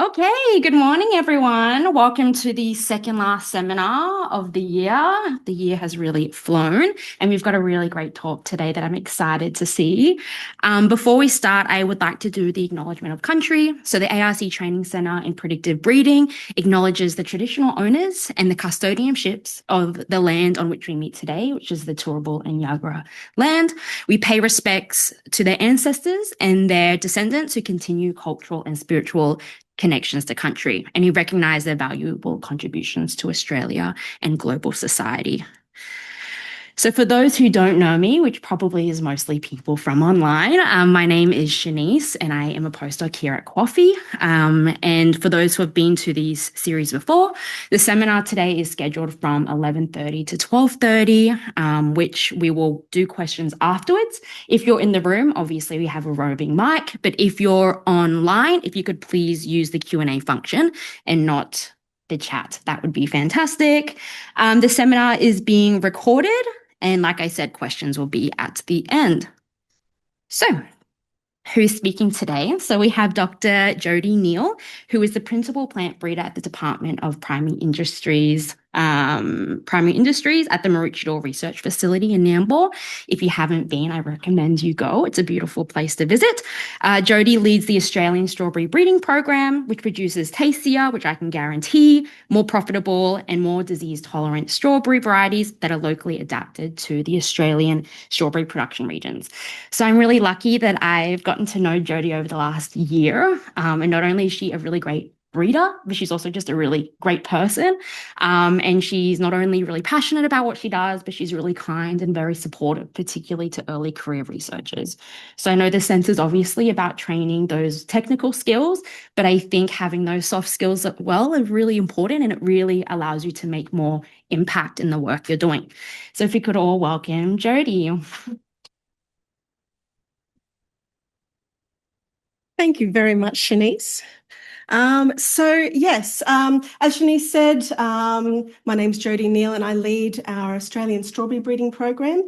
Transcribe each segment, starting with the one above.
Okay, good morning, everyone. Welcome to the second last seminar of the year. The year has really flown, and we've got a really great talk today that I'm excited to see. Before we start, I would like to do the acknowledgement of country. So the ARC Training Centre in Predictive Breeding acknowledges the traditional owners and the custodianships of the land on which we meet today, which is the Turrbal and Yagara land. We pay respects to their ancestors and their descendants who continue cultural and spiritual connections to country, and he recognised their valuable contributions to Australia and global society. So for those who don't know me, which probably is mostly people from online, my name is Shanice and I am a postdoc here at Coffee. And for those who have been to these series before, the seminar today is scheduled from 11:30 to 12:30, which we will do questions afterwards. If you're in the room, obviously we have a roving mic, but if you're online, if you could please use the Q&A function and not the chat, that would be fantastic. The seminar is being recorded. And like I said, questions will be at the end. So, who's speaking today? So we have Dr. Jodi Neal, who is the principal plant breeder at the Department of Primary Industries at the Maroochy Research Facility in Nambour. If you haven't been, I recommend you go. It's a beautiful place to visit. Jodi leads the Australian Strawberry Breeding Program, which produces tastier, which I can guarantee, more profitable and more disease-tolerant strawberry varieties that are locally adapted to the Australian strawberry production regions. So I'm really lucky that I've gotten to know Jodi over the last year. And not only is she a really great breeder, but she's also just a really great person. And she's not only really passionate about what she does, but she's really kind and very supportive, particularly to early career researchers. So I know the sense is obviously about training those technical skills, but I think having those soft skills as well are really important, and it really allows you to make more impact in the work you're doing. So if you could all welcome Jodi. Thank you very much, Shanice. As Shanice said, my name's Jodi Neal and I lead our Australian Strawberry Breeding Program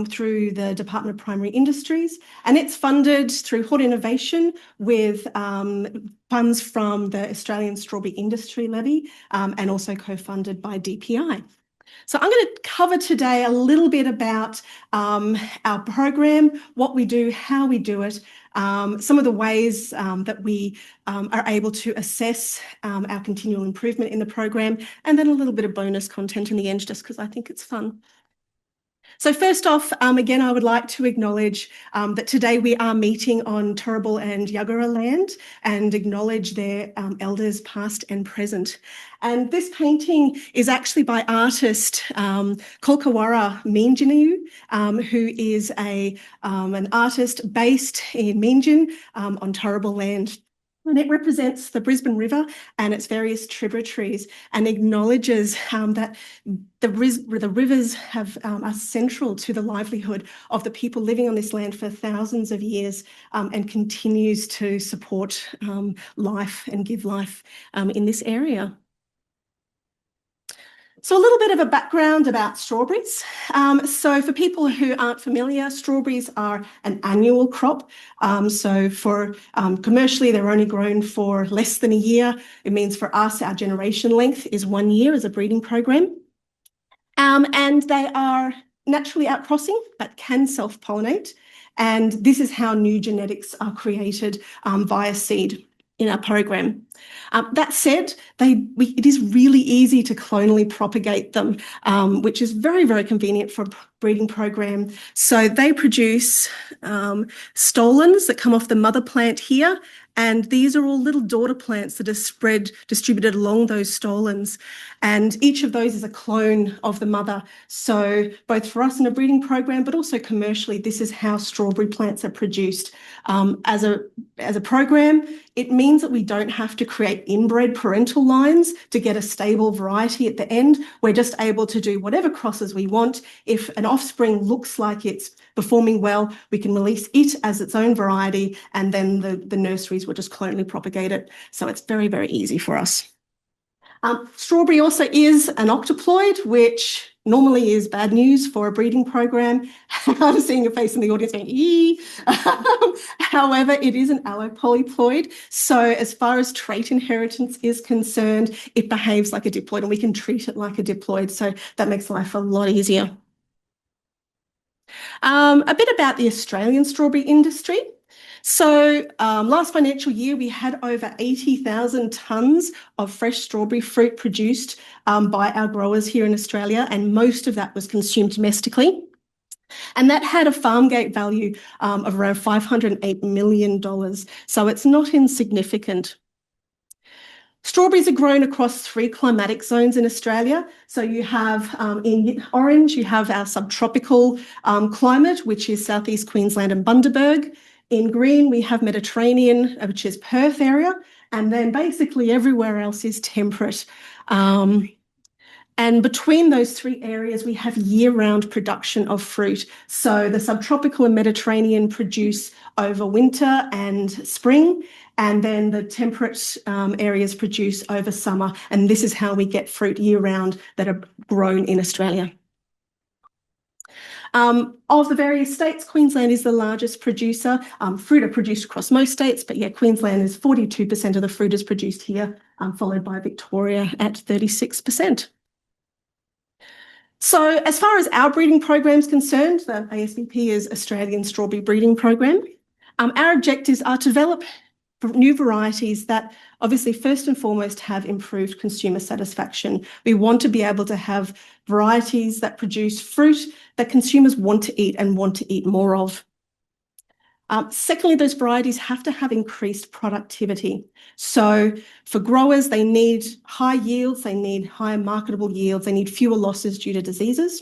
through the Department of Primary Industries, and it's funded through Hot Innovation with funds from the Australian Strawberry Industry Levy and also co-funded by DPI. So I'm going to cover today a little bit about our program, what we do, how we do it, some of the ways that we are able to assess our continual improvement in the program, and then a little bit of bonus content in the end, just because I think it's fun. So first off, again, I would like to acknowledge that today we are meeting on Turrbal and Yagara land and acknowledge their elders past and present. And this painting is actually by artist Kolkawara Meanjinu, who is an artist based in Meanjin on Turrbal land. And it represents the Brisbane River and its various tributaries, and acknowledges that the rivers are central to the livelihood of the people living on this land for thousands of years, and continues to support life and give life in this area. So a little bit of a background about strawberries. So for people who aren't familiar, strawberries are an annual crop. Commercially, they're only grown for less than a year. It means for us, our generation length is 1 year as a breeding program. And they are naturally outcrossing, but can self-pollinate. And this is how new genetics are created via seed in our program. That said, it is really easy to clonally propagate them, which is very, very convenient for a breeding program. So they produce stolons that come off the mother plant here, and these are all little daughter plants that are distributed along those stolons. And each of those is a clone of the mother. So both for us in a breeding program, but also commercially, this is how strawberry plants are produced. As a program, it means that we don't have to create inbred parental lines to get a stable variety at the end. We're just able to do whatever crosses we want. If an offspring looks like it's performing well, we can release it as its own variety, and then the nurseries will just clonally propagate it. So it's very, very easy for us. Strawberry also is an octoploid, which normally is bad news for a breeding program. I'm seeing a face in the audience going, ee. However, it is an allopolyploid. So as far as trait inheritance is concerned, it behaves like a diploid and we can treat it like a diploid. So that makes life a lot easier. A bit about the Australian strawberry industry. So last financial year, we had over 80,000 tonnes of fresh strawberry fruit produced by our growers here in Australia, and most of that was consumed domestically. And that had a farm gate value of around $508 million. So it's not insignificant. Strawberries are grown across 3 climatic zones in Australia. So you have in orange, you have our subtropical climate, which is southeast Queensland and Bundaberg. In green, we have Mediterranean, which is Perth area. And then basically everywhere else is temperate. And between those 3 areas, we have year-round production of fruit. So the subtropical and Mediterranean produce over winter and spring, and then the temperate areas produce over summer. And this is how we get fruit year-round that are grown in Australia. Of the various states, Queensland is the largest producer. Fruit are produced across most states, but yeah, Queensland is 42% of the fruit is produced here, followed by Victoria at 36%. So as far as our breeding program is concerned, the ASBP is Australian Strawberry Breeding Program. Our objectives are to develop new varieties that obviously first and foremost have improved consumer satisfaction. We want to be able to have varieties that produce fruit that consumers want to eat and want to eat more of. Secondly, those varieties have to have increased productivity. So for growers, they need high yields, they need higher marketable yields, they need fewer losses due to diseases.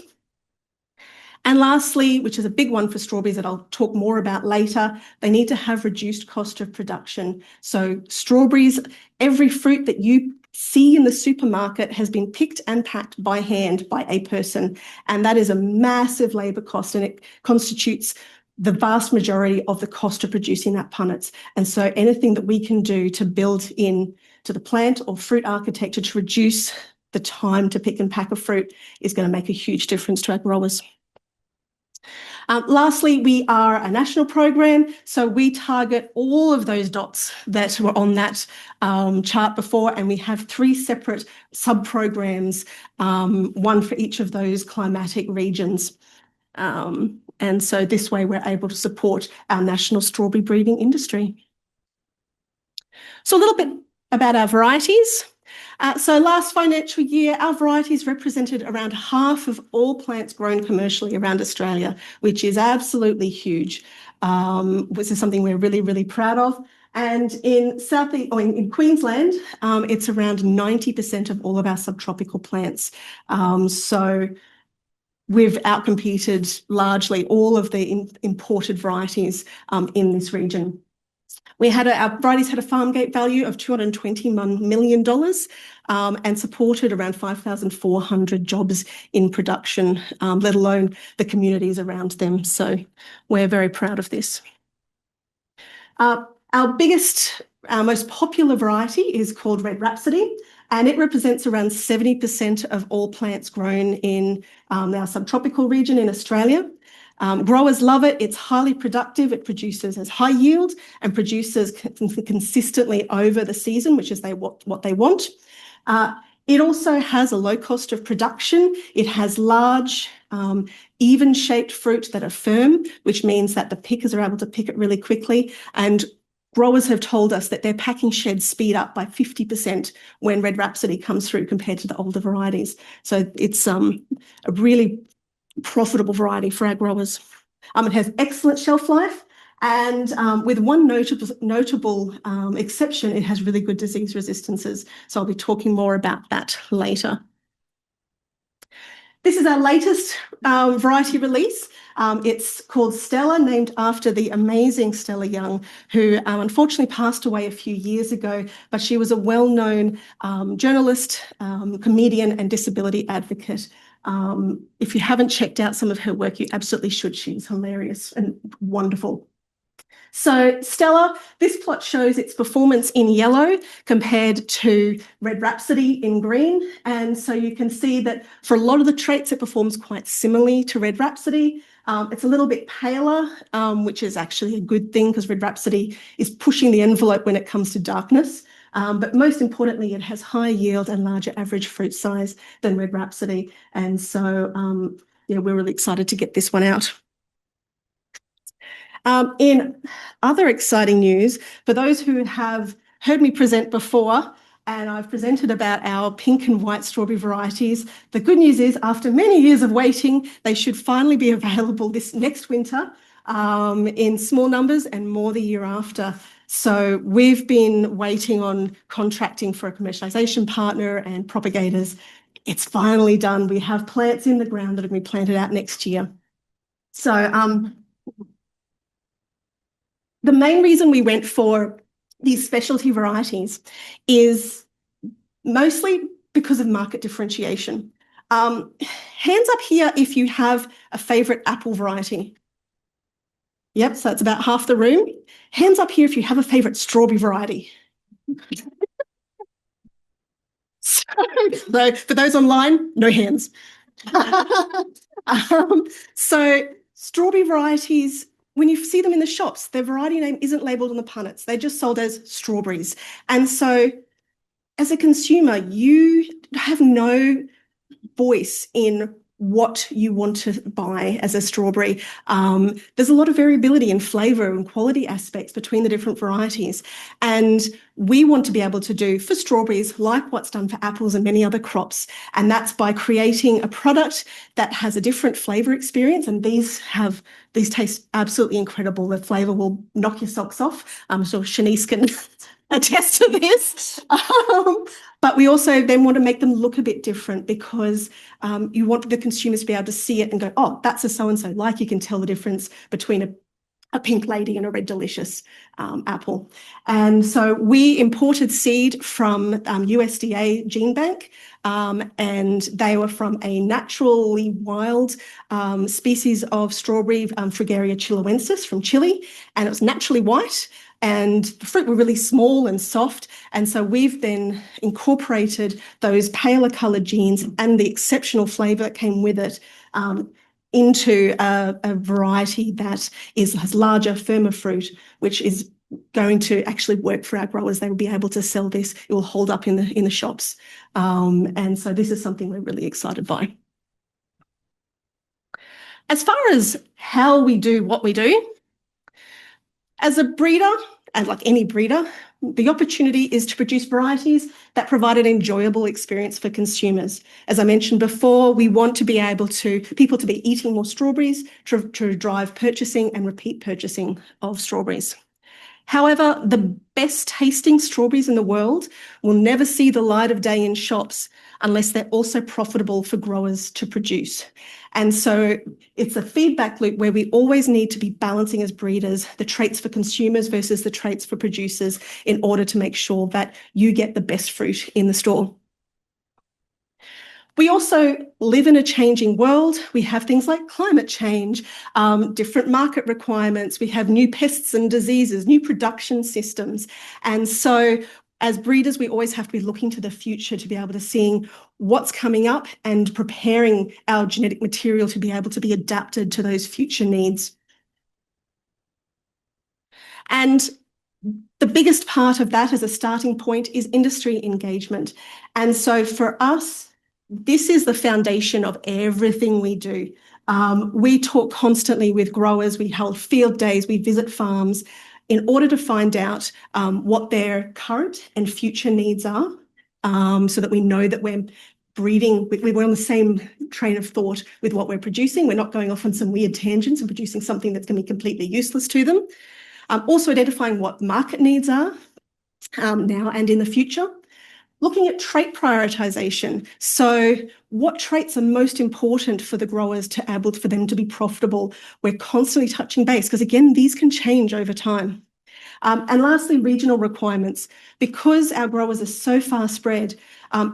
And lastly, which is a big one for strawberries that I'll talk more about later, they need to have reduced cost of production. So strawberries, every fruit that you see in the supermarket has been picked and packed by hand by a person. And that is a massive labour cost, and it constitutes the vast majority of the cost of producing that punnets. And so anything that we can do to build in to the plant or fruit architecture to reduce the time to pick and pack a fruit is going to make a huge difference to our growers. Lastly, we are a national program, so we target all of those dots that were on that chart before, and we have 3 separate sub-programs, one for each of those climatic regions. And so this way we're able to support our national strawberry breeding industry. So a little bit about our varieties. So last financial year, our varieties represented around half of all plants grown commercially around Australia, which is absolutely huge. This is something we're really, really proud of. And in in Queensland, it's around 90% of all of our subtropical plants. So we've outcompeted largely all of the imported varieties in this region. Our varieties had a farm gate value of $221 million and supported around 5,400 jobs in production, let alone the communities around them. So we're very proud of this. Our most popular variety is called Red Rhapsody, and it represents around 70% of all plants grown in our subtropical region in Australia. Growers love it. It's highly productive. It produces as high yield and produces consistently over the season, which is what they want. It also has a low cost of production. It has large, even-shaped fruit that are firm, which means that the pickers are able to pick it really quickly. And growers have told us that their packing sheds speed up by 50% when Red Rhapsody comes through compared to the older varieties. So it's a really profitable variety for our growers. It has excellent shelf life, and with one notable exception, it has really good disease resistances. So I'll be talking more about that later. This is our latest variety release. It's called Stella, named after the amazing Stella Young, who unfortunately passed away a few years ago, but she was a well-known journalist, comedian and disability advocate. If you haven't checked out some of her work, you absolutely should. She's hilarious and wonderful. So Stella, this plot shows its performance in yellow compared to Red Rhapsody in green. And so you can see that for a lot of the traits, it performs quite similarly to Red Rhapsody. It's a little bit paler, which is actually a good thing because Red Rhapsody is pushing the envelope when it comes to darkness. But most importantly, it has higher yield and larger average fruit size than Red Rhapsody. And so, yeah, we're really excited to get this one out. In other exciting news, for those who have heard me present before, and I've presented about our pink and white strawberry varieties, the good news is after many years of waiting, they should finally be available this next winter in small numbers and more the year after. So we've been waiting on contracting for a commercialisation partner and propagators. It's finally done. We have plants in the ground that are going to be planted out next year. So the main reason we went for these specialty varieties is mostly because of market differentiation. Hands up here if you have a favourite apple variety. Yep, so it's about half the room. Hands up here if you have a favourite strawberry variety. So for those online, no hands. So strawberry varieties, when you see them in the shops, their variety name isn't labelled on the punnets. They're just sold as strawberries. And so as a consumer, you have no voice in what you want to buy as a strawberry. There's a lot of variability in flavour and quality aspects between the different varieties. And we want to be able to do for strawberries like what's done for apples and many other crops. And that's by creating a product that has a different flavour experience. And these taste absolutely incredible. The flavour will knock your socks off. I'm sure Shanice can attest to this. But we also then want to make them look a bit different because you want the consumers to be able to see it and go, oh, that's a so-and-so. Like you can tell the difference between a pink lady and a red delicious apple. And so we imported seed from USDA Gene Bank, and they were from a naturally wild species of strawberry, Fragaria chiloensis from Chile, and it was naturally white. And the fruit were really small and soft. And so we've then incorporated those paler coloured genes and the exceptional flavour that came with it into a variety that has larger, firmer fruit, which is going to actually work for our growers. They will be able to sell this. It will hold up in the shops. And so this is something we're really excited by. As far as how we do what we do, as a breeder, and like any breeder, the opportunity is to produce varieties that provide an enjoyable experience for consumers. As I mentioned before, we want to be able to, people to be eating more strawberries to drive purchasing and repeat purchasing of strawberries. However, the best tasting strawberries in the world will never see the light of day in shops unless they're also profitable for growers to produce. And so it's a feedback loop where we always need to be balancing as breeders the traits for consumers versus the traits for producers in order to make sure that you get the best fruit in the store. We also live in a changing world. We have things like climate change, different market requirements. We have new pests and diseases, new production systems. And so as breeders, we always have to be looking to the future to be able to seeing what's coming up and preparing our genetic material to be able to be adapted to those future needs. And the biggest part of that as a starting point is industry engagement. And so for us, this is the foundation of everything we do. We talk constantly with growers, we hold field days, we visit farms in order to find out what their current and future needs are, so that we know that we're breeding, we're on the same train of thought with what we're producing. We're not going off on some weird tangents and producing something that's going to be completely useless to them. Also identifying what market needs are now and in the future. Looking at trait prioritisation. So what traits are most important for the growers for them to be profitable? We're constantly touching base because, again, these can change over time. And lastly, regional requirements. Because our growers are so far spread,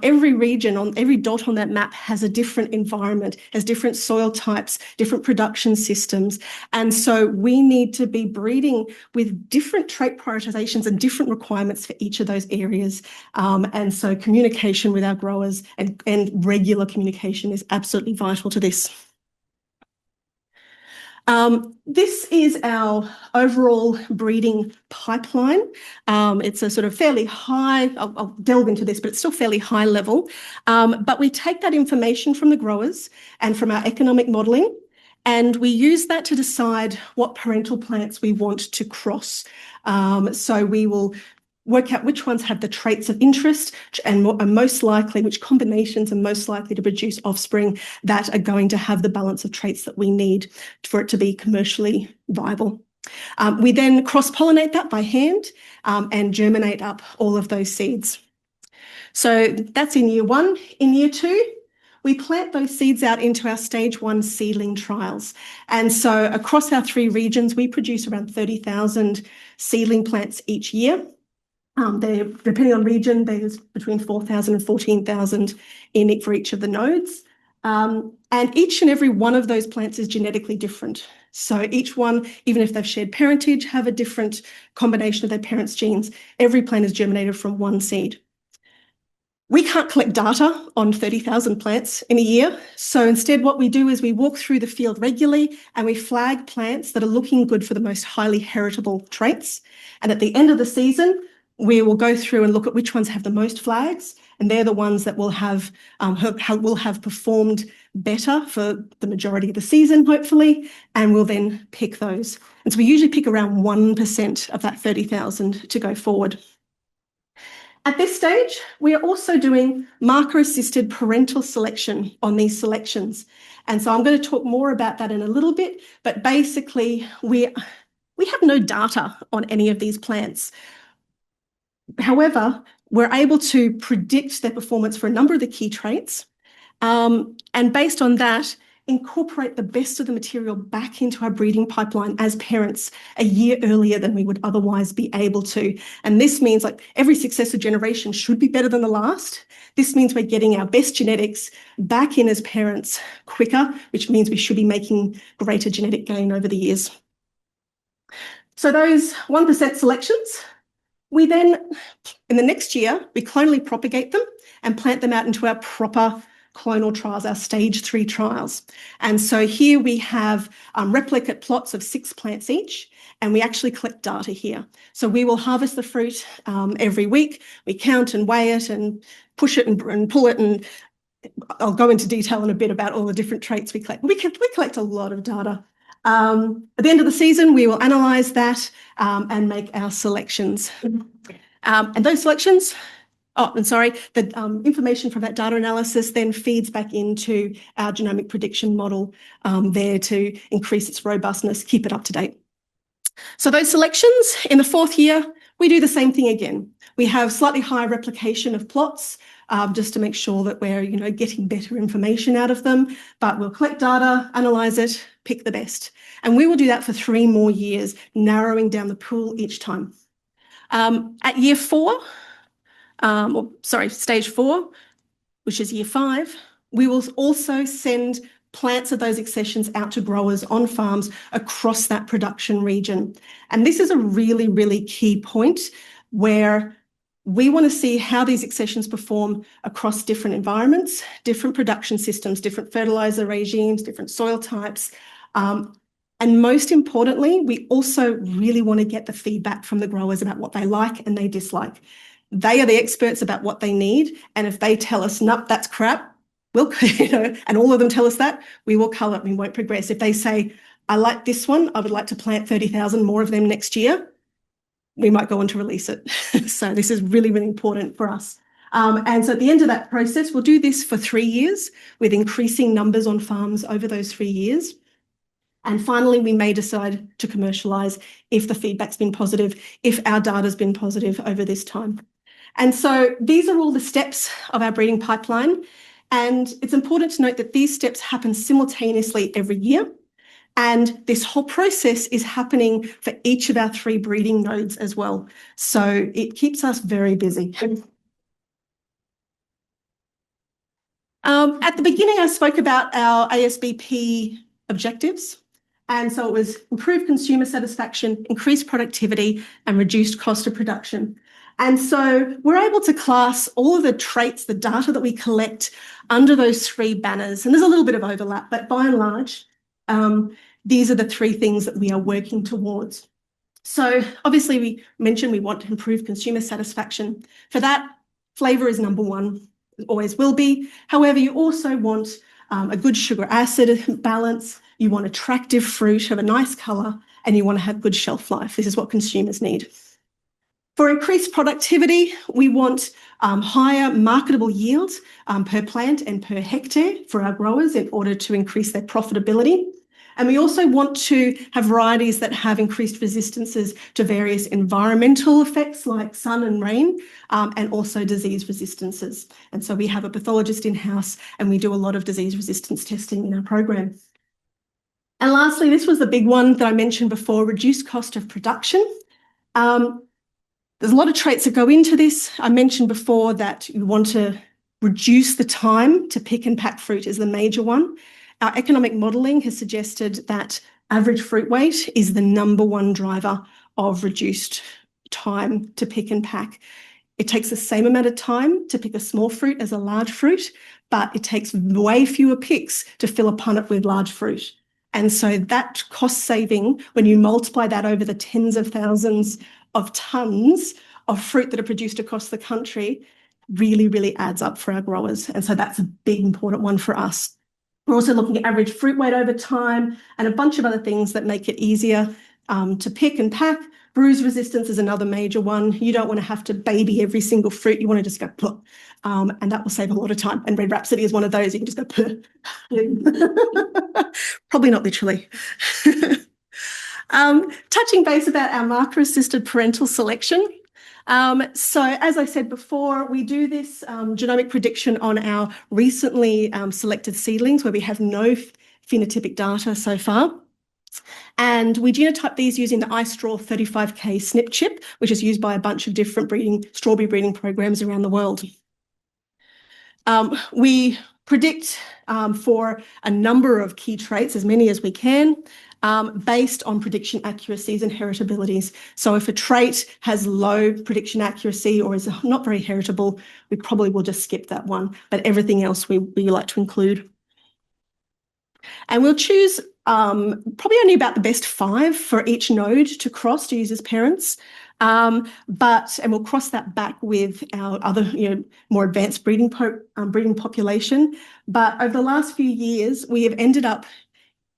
every region on every dot on that map has a different environment, has different soil types, different production systems. And so we need to be breeding with different trait prioritizations and different requirements for each of those areas. And so communication with our growers and regular communication is absolutely vital to this. This is our overall breeding pipeline. It's a sort of fairly high, I'll delve into this, but it's still fairly high level. But we take that information from the growers and from our economic modelling, and we use that to decide what parental plants we want to cross. So we will work out which ones have the traits of interest and are most likely, which combinations are most likely to produce offspring that are going to have the balance of traits that we need for it to be commercially viable. We then cross-pollinate that by hand and germinate up all of those seeds. So that's in year 1. In year 2, we plant those seeds out into our stage 1 seedling trials. And so across our 3 regions, we produce around 30,000 seedling plants each year. Depending on region, there's between 4,000 and 14,000 in it for each of the nodes. And each and every one of those plants is genetically different. So each one, even if they've shared parentage, have a different combination of their parents' genes. Every plant is germinated from one seed. We can't collect data on 30,000 plants in a year. So instead, what we do is we walk through the field regularly and we flag plants that are looking good for the most highly heritable traits. And at the end of the season, we will go through and look at which ones have the most flags, and they're the ones that will have performed better for the majority of the season, hopefully, and we'll then pick those. And so we usually pick around 1% of that 30,000 to go forward. At this stage, we are also doing marker-assisted parental selection on these selections. And so I'm going to talk more about that in a little bit, but basically we have no data on any of these plants. However, we're able to predict their performance for a number of the key traits, and based on that, incorporate the best of the material back into our breeding pipeline as parents a year earlier than we would otherwise be able to. And this means like every successive generation should be better than the last. This means we're getting our best genetics back in as parents quicker, which means we should be making greater genetic gain over the years. So those 1% selections, we then, in the next year, we clonally propagate them and plant them out into our proper clonal trials, our stage 3 trials. And so here we have replicate plots of 6 plants each, and we actually collect data here. So we will harvest the fruit every week. We count and weigh it and push it and pull it, and I'll go into detail in a bit about all the different traits we collect. We collect a lot of data. At the end of the season, we will analyse that and make our selections. And those selections, the information from that data analysis then feeds back into our genomic prediction model there to increase its robustness, keep it up to date. So those selections, in the 4th year, we do the same thing again. We have slightly higher replication of plots just to make sure that we're getting better information out of them, but we'll collect data, analyse it, pick the best. And we will do that for 3 more years, narrowing down the pool each time. At year 4, stage 4, which is year 5, we will also send plants of those accessions out to growers on farms across that production region. And this is a really, really key point where we want to see how these accessions perform across different environments, different production systems, different fertiliser regimes, different soil types. And most importantly, we also really want to get the feedback from the growers about what they like and they dislike. They are the experts about what they need. And if they tell us, nope, that's crap, we'll, and all of them tell us that, we will cull it, we won't progress. If they say, I like this one, I would like to plant 30,000 more of them next year, we might go on to release it. So this is really, really important for us. And so at the end of that process, we'll do this for 3 years with increasing numbers on farms over those 3 years. And finally, we may decide to commercialise if the feedback's been positive, if our data's been positive over this time. And so these are all the steps of our breeding pipeline. And it's important to note that these steps happen simultaneously every year. And this whole process is happening for each of our 3 breeding nodes as well. So it keeps us very busy. At the beginning, I spoke about our ASBP objectives. And so it was improved consumer satisfaction, increased productivity, and reduced cost of production. And so we're able to class all of the traits, the data that we collect under those 3 banners. And there's a little bit of overlap, but by and large, these are the 3 things that we are working towards. So obviously we mentioned we want to improve consumer satisfaction. For that, flavour is number 1, always will be. However, you also want a good sugar acid balance, you want attractive fruit of a nice colour, and you want to have good shelf life. This is what consumers need. For increased productivity, we want higher marketable yields per plant and per hectare for our growers in order to increase their profitability. And we also want to have varieties that have increased resistances to various environmental effects like sun and rain, and also disease resistances. And so we have a pathologist in-house and we do a lot of disease resistance testing in our program. And lastly, this was the big one that I mentioned before, reduced cost of production. There's a lot of traits that go into this. I mentioned before that you want to reduce the time to pick and pack fruit is the major one. Our economic modelling has suggested that average fruit weight is the number 1 driver of reduced time to pick and pack. It takes the same amount of time to pick a small fruit as a large fruit, but it takes way fewer picks to fill a punnet with large fruit. And so that cost saving, when you multiply that over the tens of thousands of tonnes of fruit that are produced across the country, really, really adds up for our growers. And so that's a big, important one for us. We're also looking at average fruit weight over time and a bunch of other things that make it easier to pick and pack. Bruise resistance is another major one. You don't want to have to baby every single fruit. You want to just go, puh, and that will save a lot of time. And Red Rhapsody is one of those. You can just go, puh. Probably not literally. Touching base about our marker-assisted parental selection. So as I said before, we do this genomic prediction on our recently selected seedlings where we have no phenotypic data so far. And we genotype these using the iStraw 35K SNP chip, which is used by a bunch of different strawberry breeding programs around the world. We predict for a number of key traits, as many as we can, based on prediction accuracies and heritabilities. So if a trait has low prediction accuracy or is not very heritable, we probably will just skip that one, but everything else we like to include. And we'll choose probably only about the best 5 for each node to cross to use as parents. And we'll cross that back with our other, more advanced breeding population. But over the last few years, we have ended up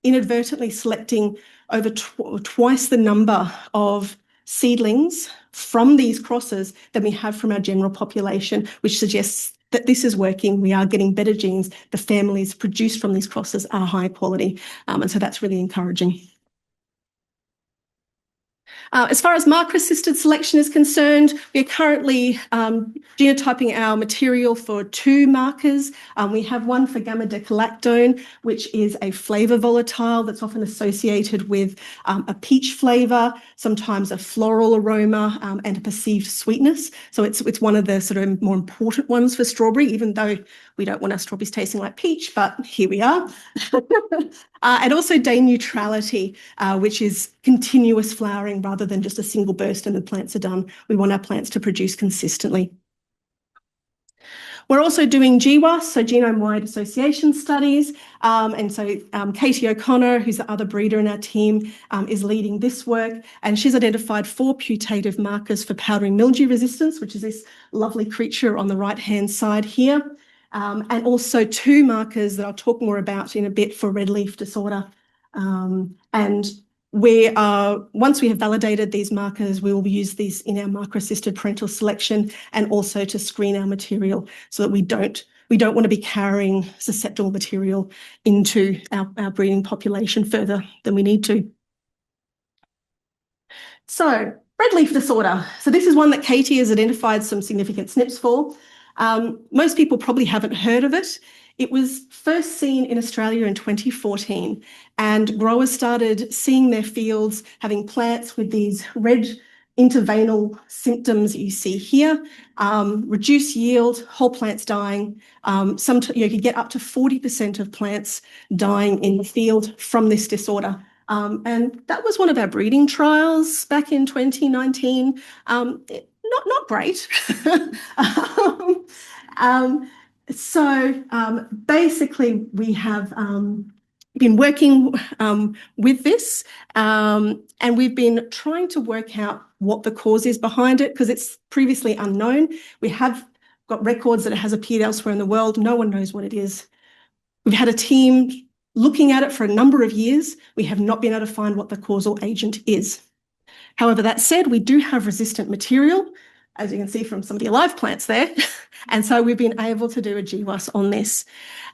inadvertently selecting over twice the number of seedlings from these crosses than we have from our general population, which suggests that this is working. We are getting better genes. The families produced from these crosses are high quality. And so that's really encouraging. As far as marker-assisted selection is concerned, we are currently genotyping our material for 2 markers. We have one for gamma-decalactone, which is a flavour volatile that's often associated with a peach flavour, sometimes a floral aroma, and a perceived sweetness. So it's one of the sort of more important ones for strawberry, even though we don't want our strawberries tasting like peach, but here we are. And also day neutrality, which is continuous flowering rather than just a single burst and the plants are done. We want our plants to produce consistently. We're also doing GWAS, so genome-wide association studies. And so Katie O'Connor, who's the other breeder in our team, is leading this work. And she's identified 4 putative markers for powdery mildew resistance, which is this lovely creature on the right-hand side here. And also 2 markers that I'll talk more about in a bit for red leaf disorder. And once we have validated these markers, we will use these in our marker-assisted parental selection and also to screen our material so that we don't want to be carrying susceptible material into our breeding population further than we need to. So red leaf disorder. So this is one that Katie has identified some significant SNPs for. Most people probably haven't heard of it. It was first seen in Australia in 2014, and growers started seeing their fields having plants with these red interveinal symptoms that you see here, reduced yield, whole plants dying. You could get up to 40% of plants dying in the field from this disorder. And that was one of our breeding trials back in 2019. Not great. Basically, we have been working with this, and we've been trying to work out what the cause is behind it, because it's previously unknown. We have got records that it has appeared elsewhere in the world. No one knows what it is. We've had a team looking at it for a number of years. We have not been able to find what the causal agent is. However, that said, we do have resistant material, as you can see from some of the live plants there. And so we've been able to do a GWAS on this.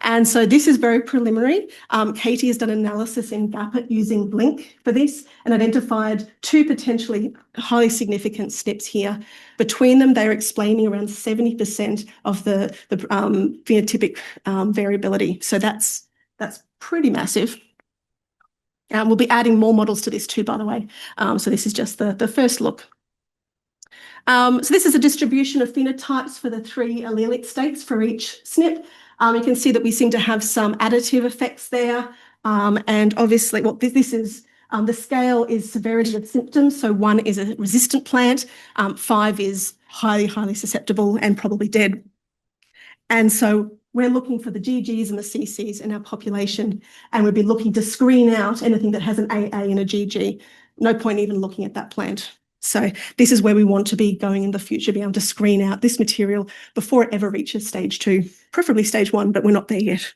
And so this is very preliminary. Katie has done analysis in GAPIT using Blink for this and identified 2 potentially highly significant SNPs here. Between them, they're explaining around 70% of the phenotypic variability. So that's pretty massive. We'll be adding more models to this too, by the way. So this is just the first look. So this is a distribution of phenotypes for the 3 allelic states for each SNP. You can see that we seem to have some additive effects there. And obviously, this is the scale is severity of symptoms. So 1 is a resistant plant, 5 is highly, highly susceptible and probably dead. And so we're looking for the GGs and the CCs in our population, and we'll be looking to screen out anything that has an AA and a GG. No point even looking at that plant. So this is where we want to be going in the future, be able to screen out this material before it ever reaches stage 2, preferably stage 1, but we're not there yet.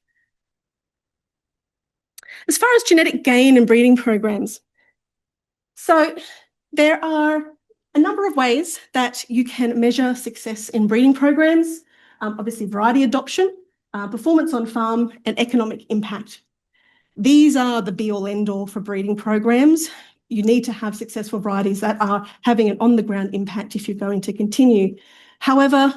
As far as genetic gain and breeding programs, so there are a number of ways that you can measure success in breeding programs. Obviously, variety adoption, performance on farm, and economic impact. These are the be-all, end-all for breeding programs. You need to have successful varieties that are having an on-the-ground impact if you're going to continue. However,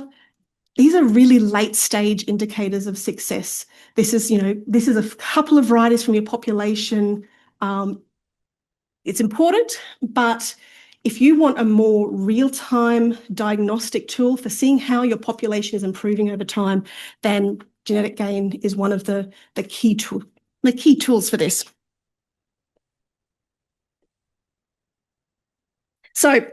these are really late-stage indicators of success. This is a couple of varieties from your population. It's important, but if you want a more real-time diagnostic tool for seeing how your population is improving over time, then genetic gain is one of the key tools for this. So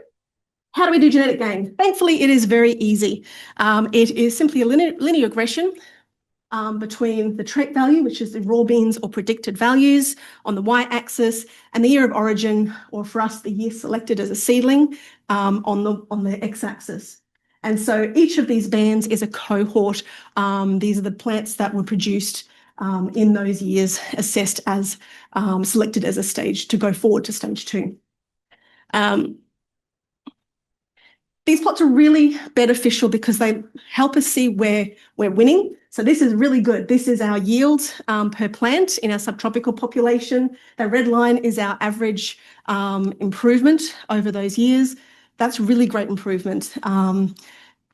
how do we do genetic gain? Thankfully, it is very easy. It is simply a linear regression between the trait value, which is the raw beans or predicted values on the y-axis, and the year of origin, or for us, the year selected as a seedling, on the x-axis. And so each of these bands is a cohort. These are the plants that were produced in those years, assessed as selected as a stage to go forward to stage 2. These plots are really beneficial because they help us see where we're winning. So this is really good. This is our yield per plant in our subtropical population. The red line is our average improvement over those years. That's really great improvement.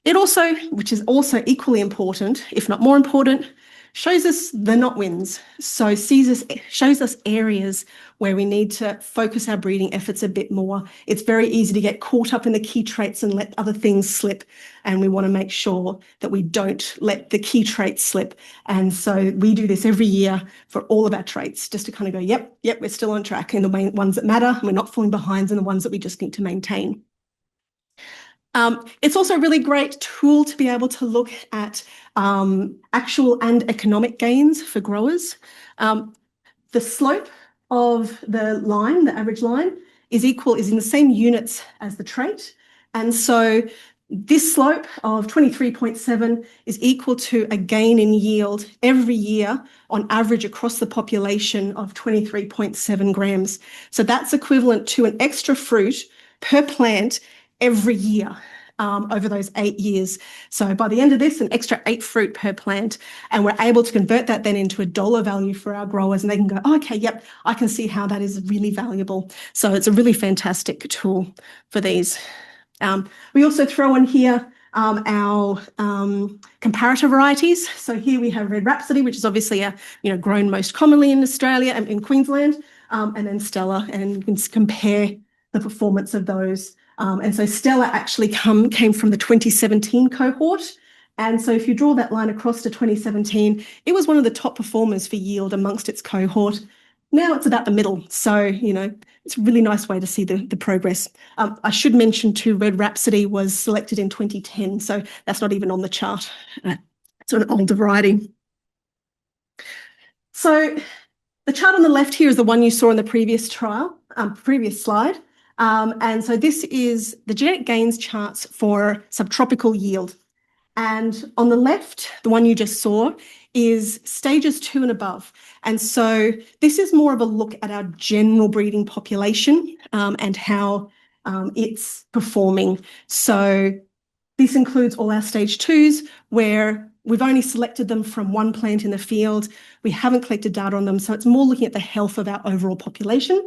It also, which is also equally important, if not more important, shows us the not wins. So shows us areas where we need to focus our breeding efforts a bit more. It's very easy to get caught up in the key traits and let other things slip. And we want to make sure that we don't let the key traits slip. And so we do this every year for all of our traits, just to kind of go, yep, we're still on track in the main ones that matter. And we're not falling behind in the ones that we just need to maintain. It's also a really great tool to be able to look at actual and economic gains for growers. The slope of the line, the average line, is in the same units as the trait. And so this slope of 23.7 is equal to a gain in yield every year on average across the population of 23.7 grams. So that's equivalent to an extra fruit per plant every year over those 8 years. So by the end of this, an extra 8 fruit per plant, and we're able to convert that then into a dollar value for our growers, and they can go, oh, okay, yep, I can see how that is really valuable. So it's a really fantastic tool for these. We also throw in here our comparator varieties. So here we have Red Rhapsody, which is obviously grown most commonly in Australia and in Queensland, and then Stella, and you can compare the performance of those. And so Stella actually came from the 2017 cohort. And so if you draw that line across to 2017, it was one of the top performers for yield amongst its cohort. Now it's about the middle. So, it's a really nice way to see the progress. I should mention too, Red Rhapsody was selected in 2010, so that's not even on the chart. It's an older variety. So the chart on the left here is the one you saw in the previous slide. And so this is the genetic gains charts for subtropical yield. And on the left, the one you just saw, is stages 2 and above. And so this is more of a look at our general breeding population and how it's performing. So this includes all our stage 2s, where we've only selected them from one plant in the field. We haven't collected data on them, so it's more looking at the health of our overall population.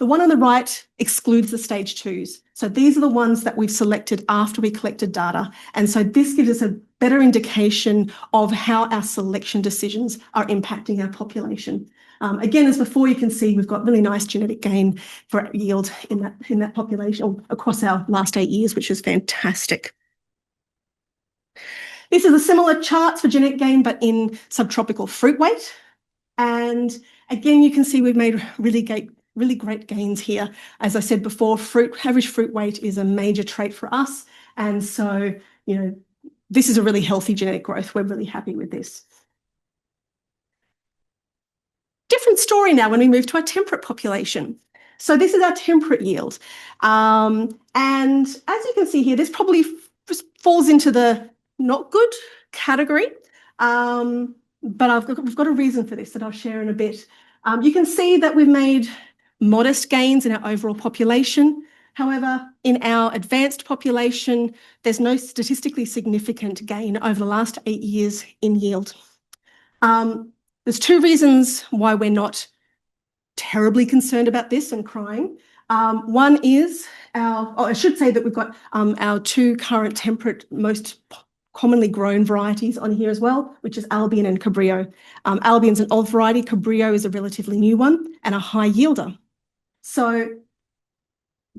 The one on the right excludes the stage 2s. So these are the ones that we've selected after we collected data. And so this gives us a better indication of how our selection decisions are impacting our population. Again, as before, you can see we've got really nice genetic gain for yield in that population across our last 8 years, which is fantastic. This is a similar chart for genetic gain, but in subtropical fruit weight. And again, you can see we've made really great gains here. As I said before, average fruit weight is a major trait for us. And so, this is a really healthy genetic growth. We're really happy with this. Different story now when we move to our temperate population. So this is our temperate yield. And as you can see here, this probably falls into the not good category. But we've got a reason for this that I'll share in a bit. You can see that we've made modest gains in our overall population. However, in our advanced population, there's no statistically significant gain over the last 8 years in yield. There's 2 reasons why we're not terribly concerned about this and crying. One is I should say that we've got our 2 current temperate most commonly grown varieties on here as well, which is Albion and Cabrillo. Albion's an old variety, Cabrillo is a relatively new one and a high yielder. So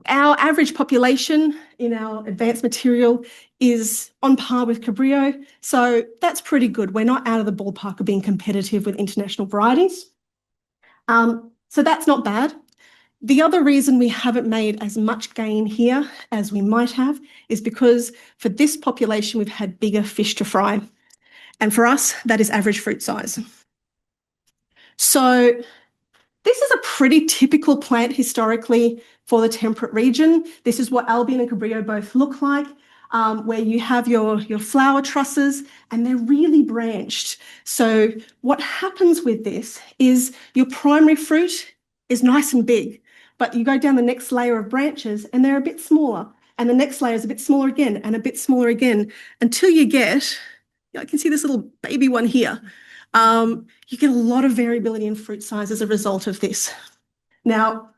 our average population in our advanced material is on par with Cabrillo. So that's pretty good. We're not out of the ballpark of being competitive with international varieties. So that's not bad. The other reason we haven't made as much gain here as we might have is because for this population, we've had bigger fish to fry. And for us, that is average fruit size. So this is a pretty typical plant historically for the temperate region. This is what Albion and Cabrillo both look like, where you have your flower trusses and they're really branched. So what happens with this is your primary fruit is nice and big, but you go down the next layer of branches and they're a bit smaller, and the next layer is a bit smaller again and a bit smaller again until you get, I can see this little baby one here. You get a lot of variability in fruit size as a result of this. Now,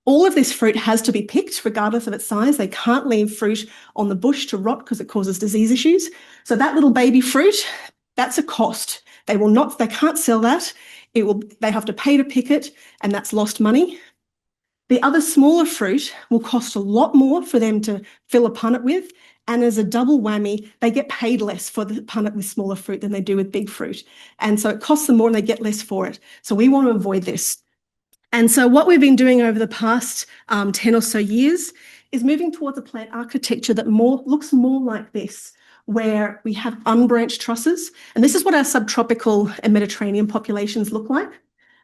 all of this fruit has to be picked regardless of its size. They can't leave fruit on the bush to rot because it causes disease issues. So that little baby fruit, that's a cost. They can't sell that. They have to pay to pick it, and that's lost money. The other smaller fruit will cost a lot more for them to fill a punnet with. And as a double whammy, they get paid less for the punnet with smaller fruit than they do with big fruit. And so it costs them more and they get less for it. So we want to avoid this. And so what we've been doing over the past 10 or so years is moving towards a plant architecture that looks more like this, where we have unbranched trusses. And this is what our subtropical and Mediterranean populations look like.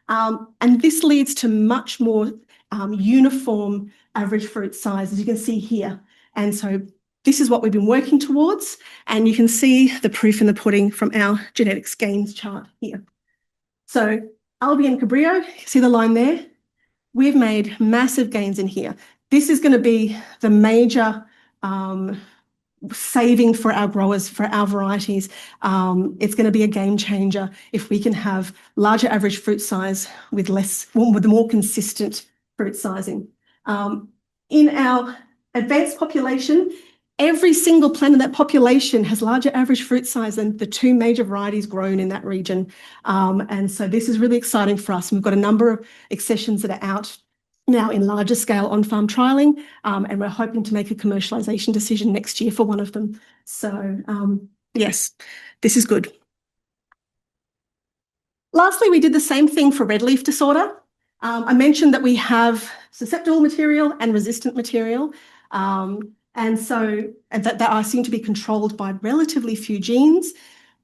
And this leads to much more uniform average fruit size, as you can see here. And so this is what we've been working towards. And you can see the proof in the pudding from our genetics gains chart here. So Albion Cabrillo, see the line there? We've made massive gains in here. This is going to be the major saving for our growers, for our varieties. It's going to be a game changer if we can have larger average fruit size with more consistent fruit sizing. In our advanced population, Every single plant in that population has larger average fruit size than the two major varieties grown in that region. And so this is really exciting for us. We've got a number of accessions that are out now in larger scale on-farm trialling, and we're hoping to make a commercialisation decision next year for one of them. So yes, this is good. Lastly, we did the same thing for red leaf disorder. I mentioned that we have susceptible material and resistant material. And that are seen to be controlled by relatively few genes.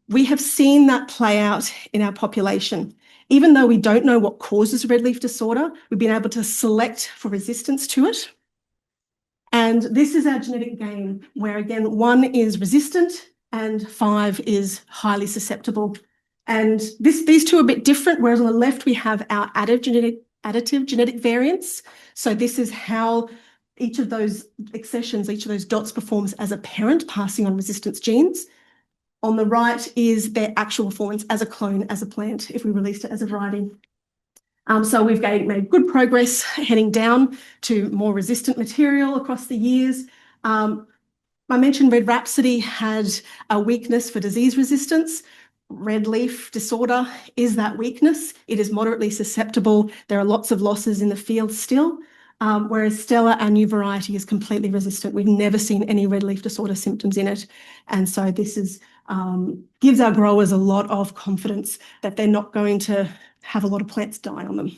We have seen that play out in our population. Even though we don't know what causes red leaf disorder, we've been able to select for resistance to it. And this is our genetic game, where again, 1 is resistant and 5 is highly susceptible. And these two are a bit different, whereas on the left we have our additive genetic variants. So this is how each of those accessions, each of those dots performs as a parent, passing on resistance genes. On the right is their actual performance as a clone, as a plant, if we released it as a variety. So we've made good progress heading down to more resistant material across the years. I mentioned Red Rhapsody had a weakness for disease resistance. Red leaf disorder is that weakness. It is moderately susceptible. There are lots of losses in the field still. Whereas Stella, our new variety, is completely resistant. We've never seen any red leaf disorder symptoms in it. And so this gives our growers a lot of confidence that they're not going to have a lot of plants die on them.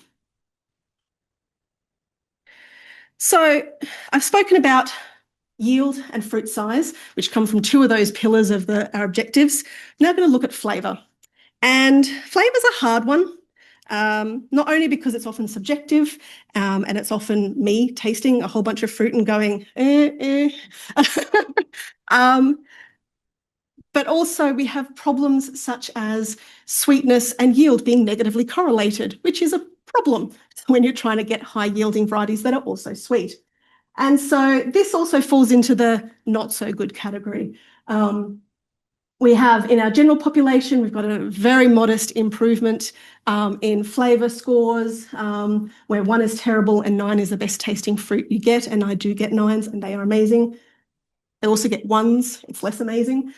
So I've spoken about yield and fruit size, which come from 2 of those pillars of our objectives. Now I'm going to look at flavour. And flavour's a hard one. Not only because it's often subjective, and it's often me tasting a whole bunch of fruit and going, but also we have problems such as sweetness and yield being negatively correlated, which is a problem when you're trying to get high yielding varieties that are also sweet. And so this also falls into the not so good category. We have in our general population, we've got a very modest improvement in flavour scores, where 1 is terrible and 9 is the best tasting fruit you get. And I do get 9s and they are amazing. I also get 1s, it's less amazing.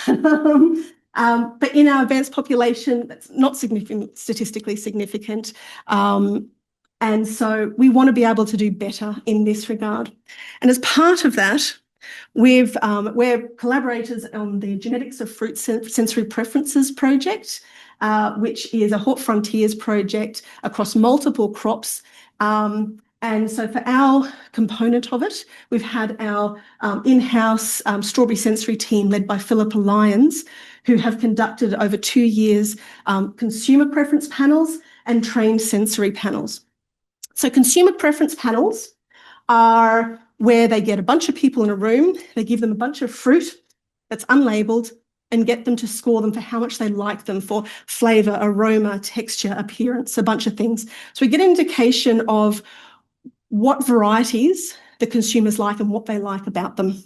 But in our advanced population, that's not statistically significant. And so we want to be able to do better in this regard. And as part of that, we're collaborators on the Genetics of Fruit Sensory Preferences project, which is a Hort Frontiers project across multiple crops. And so for our component of it, we've had our in-house strawberry sensory team led by Philippa Lyons, who have conducted over 2 years consumer preference panels and trained sensory panels. So consumer preference panels are where they get a bunch of people in a room, they give them a bunch of fruit that's unlabeled and get them to score them for how much they like them for flavour, aroma, texture, appearance, a bunch of things. So we get an indication of what varieties the consumers like and what they like about them.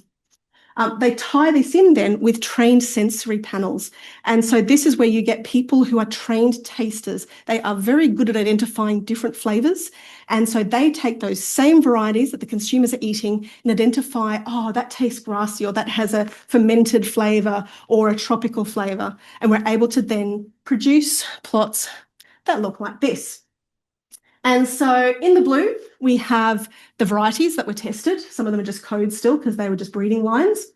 They tie this in then with trained sensory panels. And so this is where you get people who are trained tasters. They are very good at identifying different flavours. And so they take those same varieties that the consumers are eating and identify, oh, that tastes grassy, or that has a fermented flavour or a tropical flavour. And we're able to then produce plots that look like this. And so in the blue, we have the varieties that were tested. Some of them are just codes still because they were just breeding lines.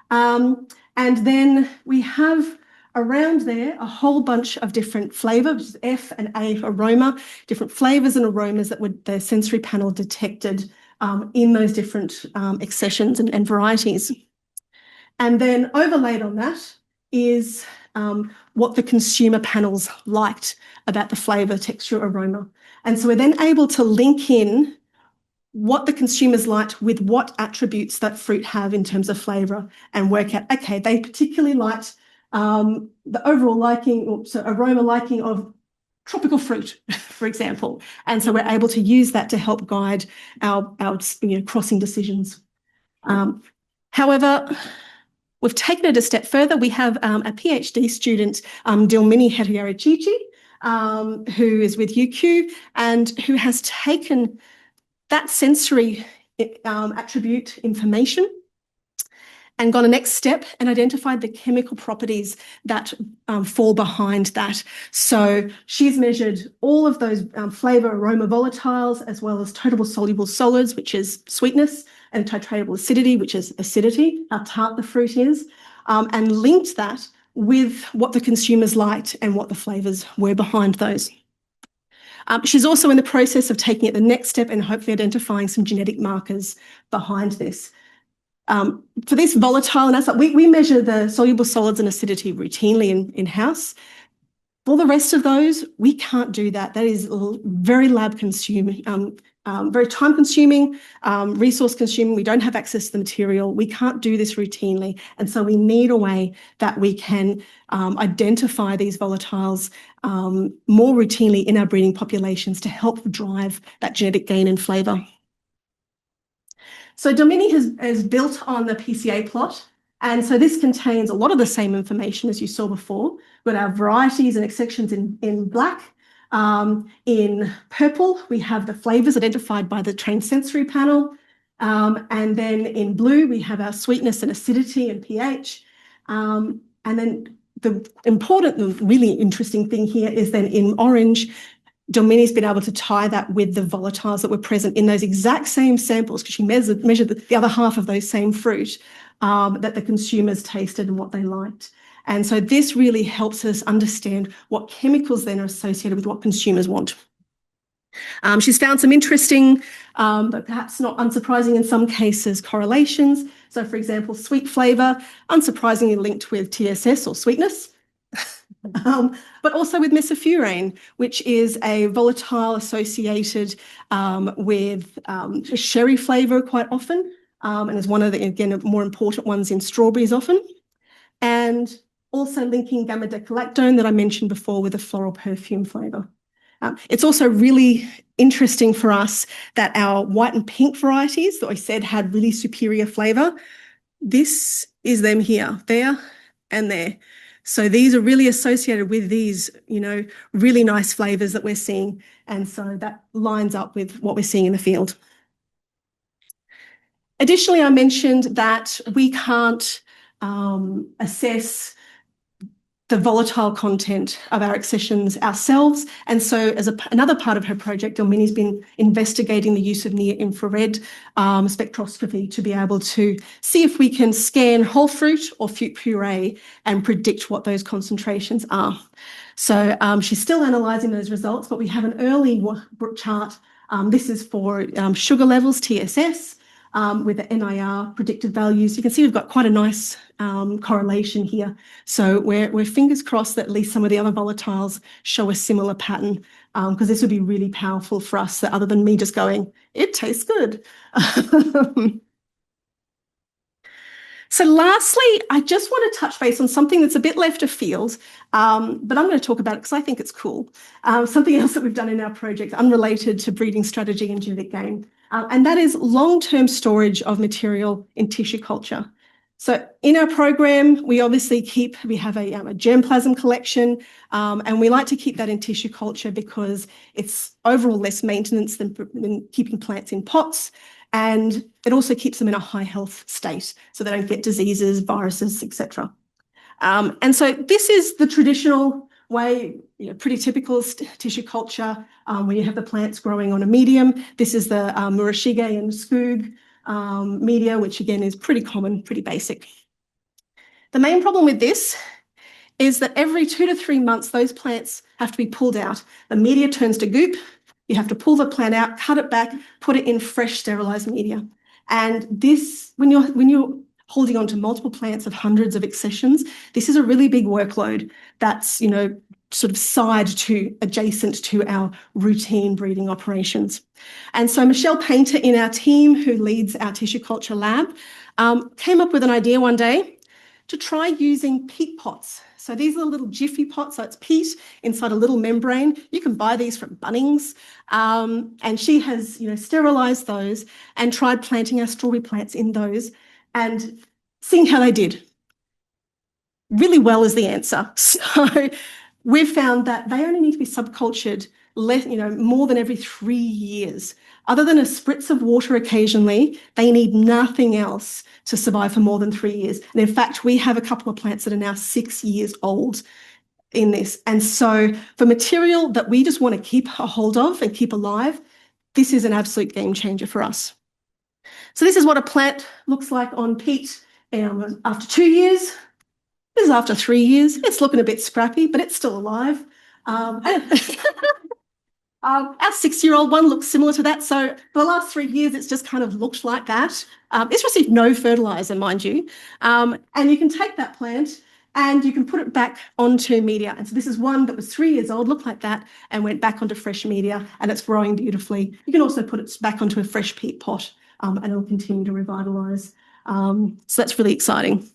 And then we have around there a whole bunch of different flavour, which is F and A aroma, different flavours and aromas that the sensory panel detected in those different accessions and varieties. And then overlaid on that is what the consumer panels liked about the flavour, texture, aroma. And so we're then able to link in what the consumers liked with what attributes that fruit have in terms of flavour and work out, okay, they particularly liked the overall liking, so aroma liking of tropical fruit, for example. And so we're able to use that to help guide our crossing decisions. However, we've taken it a step further. We have a PhD student, Dilmini Heriarichichi, who is with UQ and who has taken that sensory attribute information and gone a next step and identified the chemical properties that fall behind that. So she's measured all of those flavour aroma volatiles, as well as totable soluble solids, which is sweetness, and titratable acidity, which is acidity, how tart the fruit is, and linked that with what the consumers liked and what the flavours were behind those. She's also in the process of taking it the next step and hopefully identifying some genetic markers behind this. For this volatile, and we measure the soluble solids and acidity routinely in-house. For the rest of those, we can't do that. That is very lab consuming, very time consuming, resource consuming. We don't have access to the material. We can't do this routinely. And so we need a way that we can identify these volatiles more routinely in our breeding populations to help drive that genetic gain and flavour. So Domini has built on the PCA plot, and so this contains a lot of the same information as you saw before. We've got our varieties and sections in black. In purple, we have the flavours identified by the trained sensory panel, and then in blue, we have our sweetness and acidity and pH. And then the important, the really interesting thing here is then in orange, Domini's been able to tie that with the volatiles that were present in those exact same samples, because she measured the other half of those same fruit that the consumers tasted and what they liked. And so this really helps us understand what chemicals then are associated with what consumers want. She's found some interesting, but perhaps not unsurprising in some cases, correlations. So for example, sweet flavour, unsurprisingly linked with TSS or sweetness. But also with mesofurane, which is a volatile associated with sherry flavour quite often, and is one of the, again, more important ones in strawberries often. And also linking gamma-decolactone that I mentioned before with a floral perfume flavour. It's also really interesting for us that our white and pink varieties that I said had really superior flavour, this is them here, there and there. So these are really associated with these, really nice flavours that we're seeing. And so that lines up with what we're seeing in the field. Additionally, I mentioned that we can't assess the volatile content of our accessions ourselves. And so as another part of her project, Domini's been investigating the use of near-infrared spectroscopy to be able to see if we can scan whole fruit or fruit puree and predict what those concentrations are. So she's still analysing those results, but we have an early chart. This is for sugar levels, TSS, with the NIR predicted values. You can see we've got quite a nice correlation here. So we're fingers crossed that at least some of the other volatiles show a similar pattern, because this would be really powerful for us, that other than me just going, it tastes good. So lastly, I just want to touch base on something that's a bit left of field, but I'm going to talk about it because I think it's cool. Something else that we've done in our project unrelated to breeding strategy and genetic gain, and that is long-term storage of material in tissue culture. So in our program, we obviously we have a germplasm collection, and we like to keep that in tissue culture because it's overall less maintenance than keeping plants in pots. And it also keeps them in a high health state so they don't get diseases, viruses, etc. And so this is the traditional way, pretty typical tissue culture, where you have the plants growing on a medium. This is the Maroochy and Skoog media, which again is pretty common, pretty basic. The main problem with this is that every 2 to 3 months, those plants have to be pulled out. The media turns to goop. You have to pull the plant out, cut it back, put it in fresh sterilised media. And this, when you're holding on to multiple plants of hundreds of accessions, this is a really big workload that's, sort of adjacent to our routine breeding operations. And so Michelle Painter in our team, who leads our tissue culture lab, came up with an idea one day to try using peat pots. So these are little jiffy pots, so it's peat inside a little membrane. You can buy these from Bunnings. And she has, sterilised those and tried planting our strawberry plants in those and seeing how they did. Really well is the answer. So we've found that they only need to be subcultured more than every 3 years. Other than a spritz of water occasionally, they need nothing else to survive for more than 3 years. And in fact, we have a couple of plants that are now 6 years old in this. And so for material that we just want to keep a hold of and keep alive, this is an absolute game changer for us. So this is what a plant looks like on peat after 2 years. This is after 3 years. It's looking a bit scrappy, but it's still alive. Our 6-year-old one looks similar to that. So for the last 3 years, it's just kind of looked like that. It's received no fertilizer, mind you. And you can take that plant and you can put it back onto media. And so this is one that was 3 years old, looked like that, and went back onto fresh media, and it's growing beautifully. You can also put it back onto a fresh peat pot, and it'll continue to revitalise. So that's really exciting.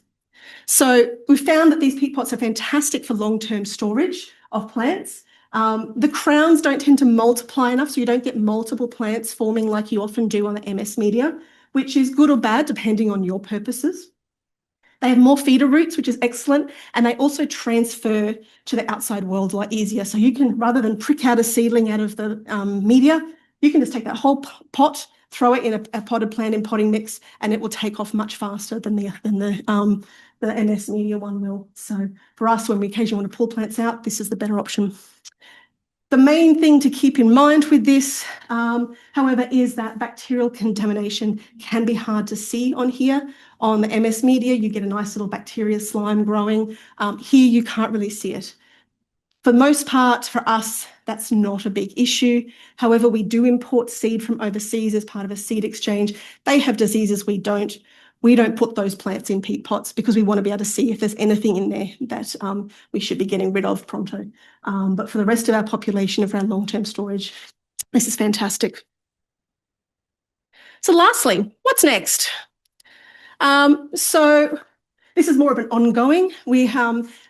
So we found that these peat pots are fantastic for long-term storage of plants. The crowns don't tend to multiply enough, so you don't get multiple plants forming like you often do on the MS media, which is good or bad depending on your purposes. They have more feeder roots, which is excellent, and they also transfer to the outside world a lot easier. So you can, rather than prick out a seedling out of the media, you can just take that whole pot, throw it in a potted plant in potting mix, and it will take off much faster than the MS media one will. So for us, when we occasionally want to pull plants out, this is the better option. The main thing to keep in mind with this, however, is that bacterial contamination can be hard to see on here. On the MS media, you get a nice little bacteria slime growing. Here, you can't really see it. For the most part, for us, that's not a big issue. However, we do import seed from overseas as part of a seed exchange. They have diseases we don't. We don't put those plants in peat pots because we want to be able to see if there's anything in there that we should be getting rid of pronto. But for the rest of our population of our long-term storage, this is fantastic. So lastly, what's next? So this is more of an ongoing.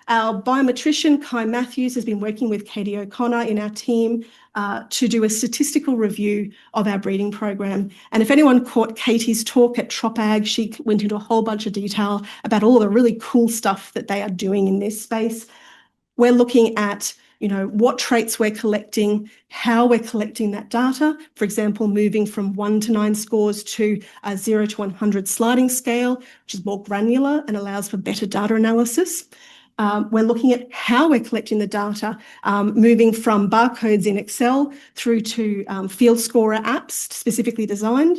Our biometrician, Kai Matthews, has been working with Katie O'Connor in our team to do a statistical review of our breeding program. And if anyone caught Katie's talk at TropAg, she went into a whole bunch of detail about all the really cool stuff that they are doing in this space. We're looking at what traits we're collecting, how we're collecting that data. For example, moving from 1 to 9 scores to a 0 to 100 sliding scale, which is more granular and allows for better data analysis. We're looking at how we're collecting the data, moving from barcodes in Excel through to field scorer apps specifically designed.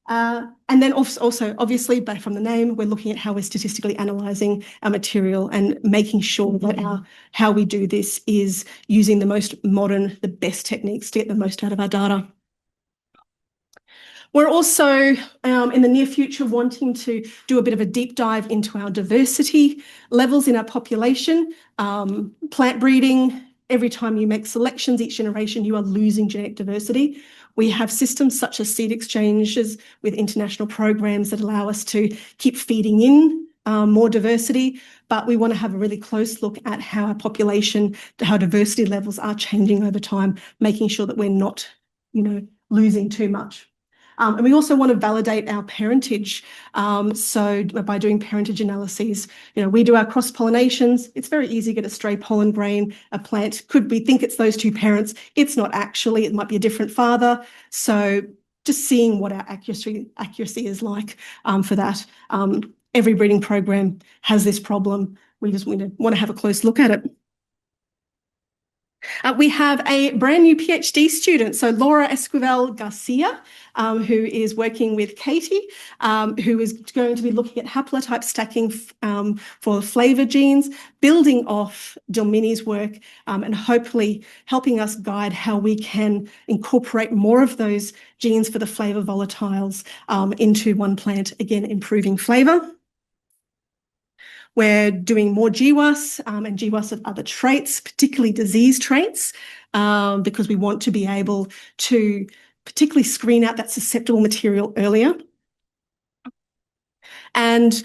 And then also, obviously, from the name, we're looking at how we're statistically analysing our material and making sure that how we do this is using the most modern, the best techniques to get the most out of our data. We're also, in the near future, wanting to do a bit of a deep dive into our diversity levels in our population. Plant breeding, every time you make selections, each generation, you are losing genetic diversity. We have systems such as seed exchanges with international programs that allow us to keep feeding in more diversity, but we want to have a really close look at how our population, how diversity levels are changing over time, making sure that we're not, losing too much. And we also want to validate our parentage. So by doing parentage analyses, we do our cross-pollinations. It's very easy to get a stray pollen grain. A plant we think it's those two parents. It's not actually, it might be a different father. So just seeing what our accuracy is like for that. Every breeding program has this problem. We just want to have a close look at it. We have a brand new PhD student, so Laura Esquivel Garcia, who is working with Katie, who is going to be looking at haplotype stacking for flavour genes, building off Delmini's work, and hopefully helping us guide how we can incorporate more of those genes for the flavour volatiles into one plant, again, improving flavour. We're doing more GWAS and GWAS of other traits, particularly disease traits, because we want to be able to particularly screen out that susceptible material earlier. And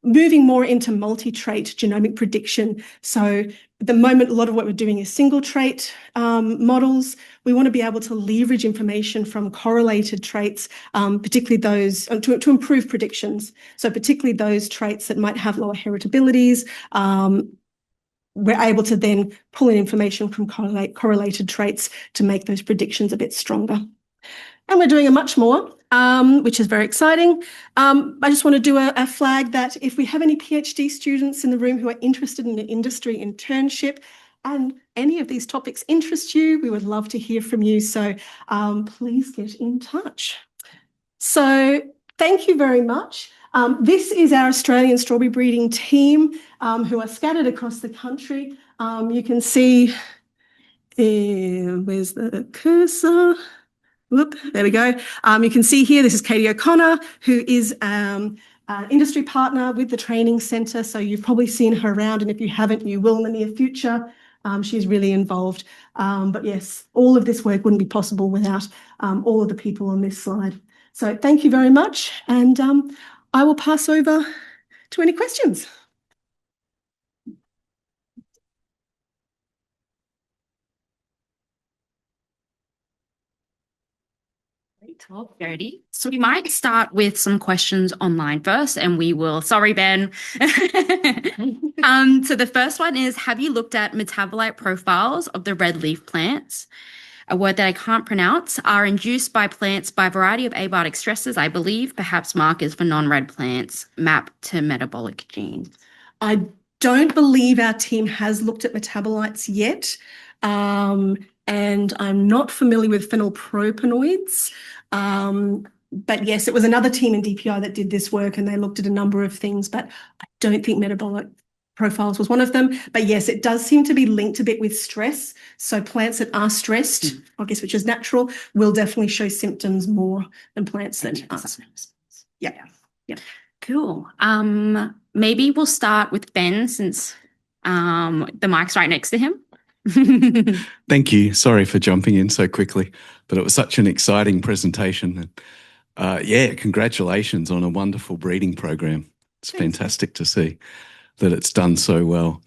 moving more into multi-trait genomic prediction. So at the moment, a lot of what we're doing is single trait models. We want to be able to leverage information from correlated traits, particularly those to improve predictions. So particularly those traits that might have lower heritabilities, we're able to then pull in information from correlated traits to make those predictions a bit stronger. And we're doing a much more, which is very exciting. I just want to do a flag that if we have any PhD students in the room who are interested in an industry internship and any of these topics interest you, we would love to hear from you. So please get in touch. So thank you very much. This is our Australian strawberry breeding team who are scattered across the country. You can see, where's the cursor? Whoop, there we go. You can see here, this is Katie O'Connor, who is an industry partner with the training centre. So you've probably seen her around, and if you haven't, you will in the near future. She's really involved. But yes, all of this work wouldn't be possible without all of the people on this slide. So thank you very much. And I will pass over to any questions. Great talk, Jodi. So we might start with some questions online first, and we will, sorry, Ben. So the first one is, have you looked at metabolite profiles of the red leaf plants? A word that I can't pronounce, are induced by plants by a variety of abiotic stresses, I believe, perhaps markers for non-red plants, map to metabolic genes. I don't believe our team has looked at metabolites yet. And I'm not familiar with phenylpropanoids. But yes, it was another team in DPI that did this work, and they looked at a number of things, but I don't think metabolic profiles was one of them. But yes, it does seem to be linked a bit with stress. So plants that are stressed, I guess, which is natural, will definitely show symptoms more than plants that aren't. Yeah. Cool. Maybe we'll start with Ben since the mic's right next to him. Thank you. Sorry for jumping in so quickly, but it was such an exciting presentation. Yeah, congratulations on a wonderful breeding program. It's fantastic to see that it's done so well.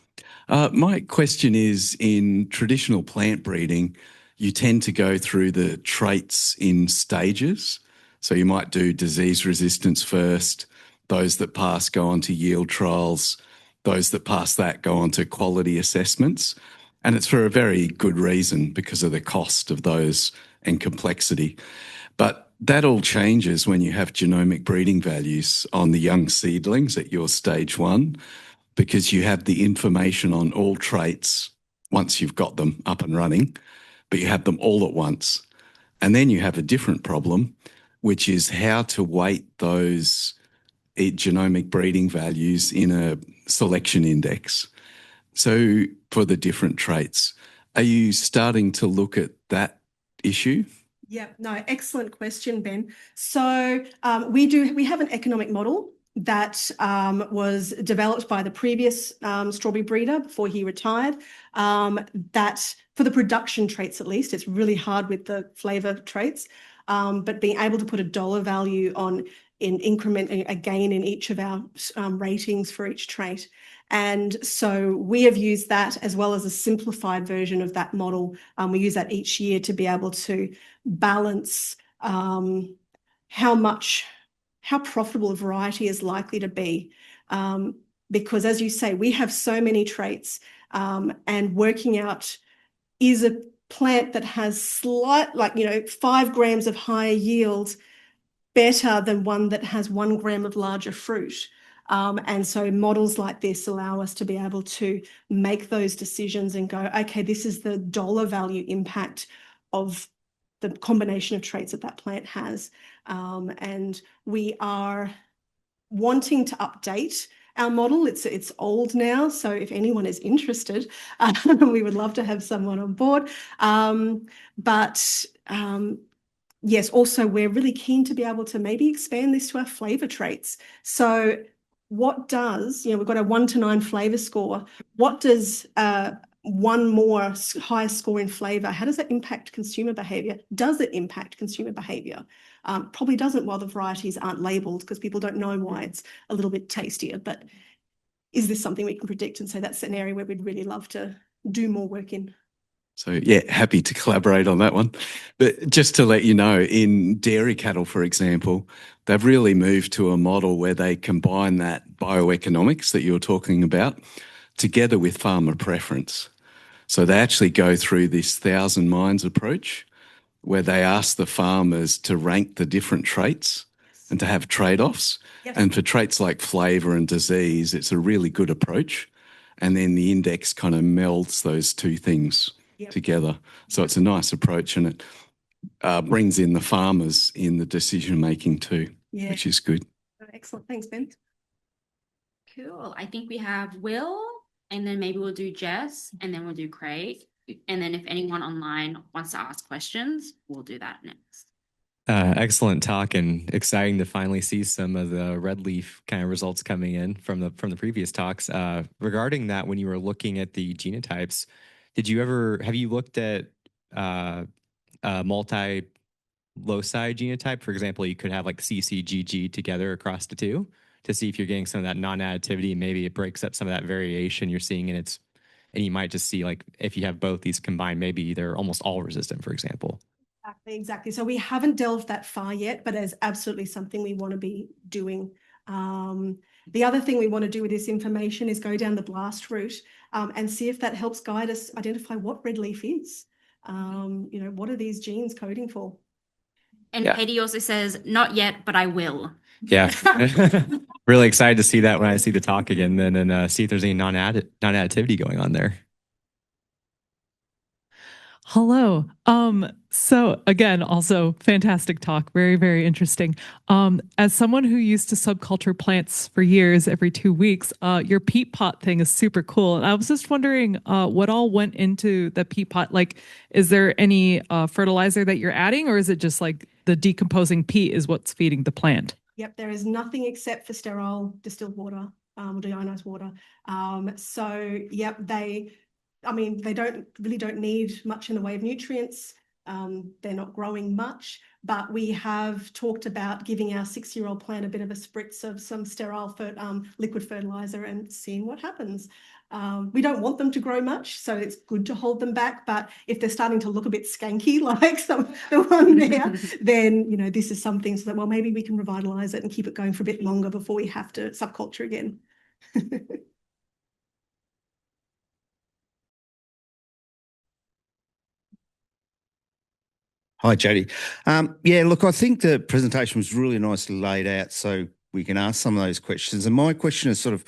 My question is, in traditional plant breeding, you tend to go through the traits in stages. So you might do disease resistance first. Those that pass go on to yield trials. Those that pass that go on to quality assessments. And it's for a very good reason, because of the cost of those and complexity. But that all changes when you have genomic breeding values on the young seedlings at your stage 1, because you have the information on all traits once you've got them up and running, but you have them all at once. And then you have a different problem, which is how to weight those genomic breeding values in a selection index. So for the different traits, are you starting to look at that issue? Yeah, no, excellent question, Ben. So we have an economic model that was developed by the previous strawberry breeder before he retired, that for the production traits at least, it's really hard with the flavour traits, but being able to put a dollar value on in increment, a gain in each of our ratings for each trait. And so we have used that as well as a simplified version of that model. We use that each year to be able to balance how profitable a variety is likely to be. Because as you say, we have so many traits, and working out, is a plant that has 5 grams of higher yield better than one that has 1 gram of larger fruit? And so models like this allow us to be able to make those decisions and go, okay, this is the dollar value impact of the combination of traits that plant has. And we are wanting to update our model. It's old now, so if anyone is interested, we would love to have someone on board. Yes, also we're really keen to be able to maybe expand this to our flavour traits. So what does, we've got a 1 to 9 flavour score. What does one more higher score in flavour, how does that impact consumer behaviour? Does it impact consumer behaviour? Probably doesn't while the varieties aren't labelled, because people don't know why it's a little bit tastier. But is this something we can predict and say that's an area where we'd really love to do more work in? So yeah, happy to collaborate on that one. But just to let you know, in dairy cattle, for example, they've really moved to a model where they combine that bioeconomics that you were talking about. together with farmer preference. So they actually go through this 1,000 minds approach where they ask the farmers to rank the different traits and to have trade-offs. Yes. And for traits like flavour and disease, it's a really good approach. And then the index kind of melds those two things together. So it's a nice approach, and it brings in the farmers in the decision-making too, which is good. Excellent. Thanks, Ben. Cool. I think we have Will, and then maybe we'll do Jess, and then we'll do Craig. And then if anyone online wants to ask questions, we'll do that next. Excellent talk, and exciting to finally see some of the red leaf kind of results coming in from the previous talks. Regarding that, when you were looking at the genotypes, have you looked at multi loci genotype? For example, you could have like CCGG together across the two to see if you're getting some of that non-additivity, and maybe it breaks up some of that variation you're seeing in its. And you might just see, like, if you have both these combined, maybe they're almost all resistant, for example. Exactly. So we haven't delved that far yet, but it's absolutely something we want to be doing. The other thing we want to do with this information is go down the BLAST route and see if that helps guide us identify what red leaf is. What are these genes coding for? And Katie also says, not yet, but I will. Yeah. Really excited to see that when I see the talk again then, and see if there's any non-additivity going on there. Hello. So again, also fantastic talk. Very, very interesting. As someone who used to subculture plants for years, every 2 weeks, your peat pot thing is super cool. And I was just wondering what all went into the peat pot. Like, is there any fertilizer that you're adding, or is it just like the decomposing peat is what's feeding the plant? Yep, there is nothing except for sterile distilled water, deionized water. They don't need much in the way of nutrients. They're not growing much, but we have talked about giving our 6-year-old plant a bit of a spritz of some sterile liquid fertilizer and seeing what happens. We don't want them to grow much, so it's good to hold them back. But if they're starting to look a bit skanky, like the one there, then this is something so that, well, maybe we can revitalize it and keep it going for a bit longer before we have to subculture again. Hi, Jodi. Look, I think the presentation was really nicely laid out so we can ask some of those questions. And my question is sort of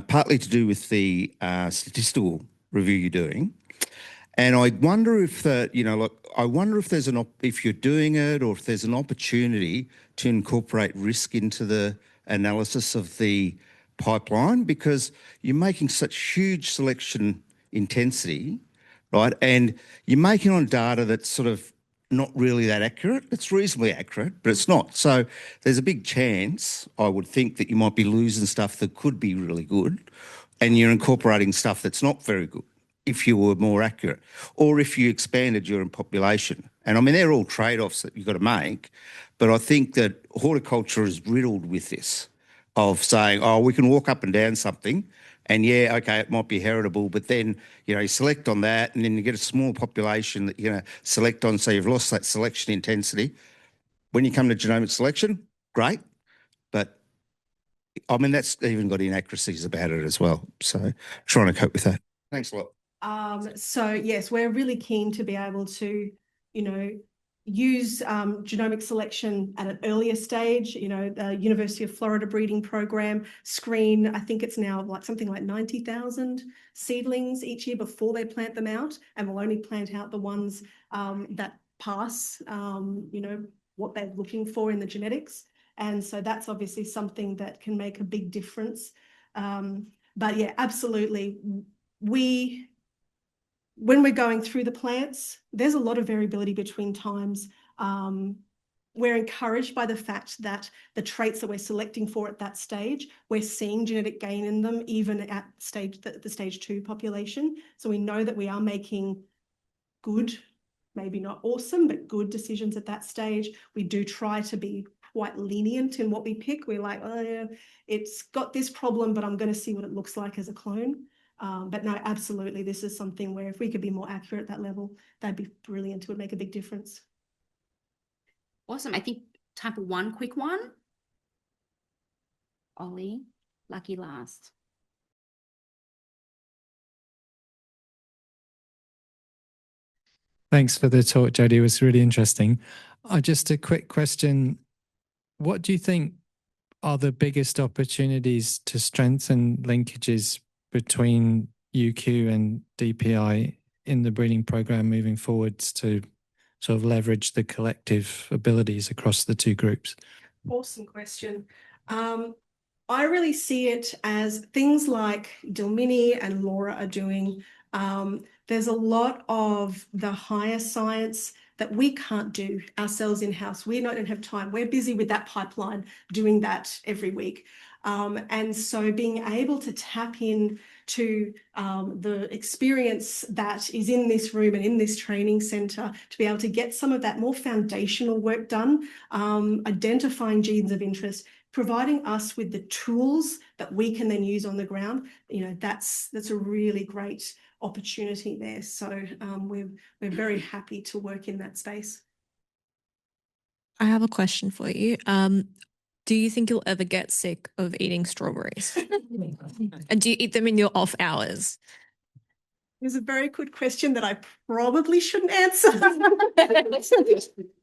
partly to do with the statistical review you're doing. And I wonder if if you're doing it, or if there's an opportunity to incorporate risk into the analysis of the pipeline, because you're making such huge selection intensity, right? And you're making on data that's sort of not really that accurate. It's reasonably accurate, but it's not. So there's a big chance, I would think, that you might be losing stuff that could be really good, and you're incorporating stuff that's not very good if you were more accurate, or if you expanded your population. And I mean, they're all trade-offs that you've got to make, but I think that horticulture is riddled with this, of saying, oh, we can walk up and down something, and yeah, okay, it might be heritable, but then, you select on that, and then you get a small population that you're going to select on, so you've lost that selection intensity. When you come to genomic selection, great, but I mean, that's even got inaccuracies about it as well. So trying to cope with that. Thanks a lot. So yes, we're really keen to be able to, use genomic selection at an earlier stage. The University of Florida breeding program screen, I think it's now like something like 90,000 seedlings each year before they plant them out, and we'll only plant out the ones that pass, what they're looking for in the genetics. And so that's obviously something that can make a big difference. But yeah, absolutely. When we're going through the plants, there's a lot of variability between times. We're encouraged by the fact that the traits that we're selecting for at that stage, we're seeing genetic gain in them, even at the stage 2 population. So we know that we are making good, maybe not awesome, but good decisions at that stage. We do try to be quite lenient in what we pick. We're like, oh yeah, it's got this problem, but I'm going to see what it looks like as a clone. But no, absolutely, this is something where if we could be more accurate at that level, that'd be brilliant. It would make a big difference. Awesome. I think time for one quick one. Ollie, lucky last. Thanks for the talk, Jodi. It was really interesting. Just a quick question. What do you think are the biggest opportunities to strengthen linkages between UQ and DPI in the breeding program moving forwards to sort of leverage the collective abilities across the two groups? Awesome question. I really see it as things like Dilmini and Laura are doing. There's a lot of the higher science that we can't do ourselves in-house. We don't have time. We're busy with that pipeline, doing that every week. And so being able to tap in to the experience that is in this room and in this training centre, to be able to get some of that more foundational work done, identifying genes of interest, providing us with the tools that we can then use on the ground, that's a really great opportunity there. So we're very happy to work in that space. I have a question for you. Do you think you'll ever get sick of eating strawberries? And do you eat them in your off hours? It's a very good question that I probably shouldn't answer.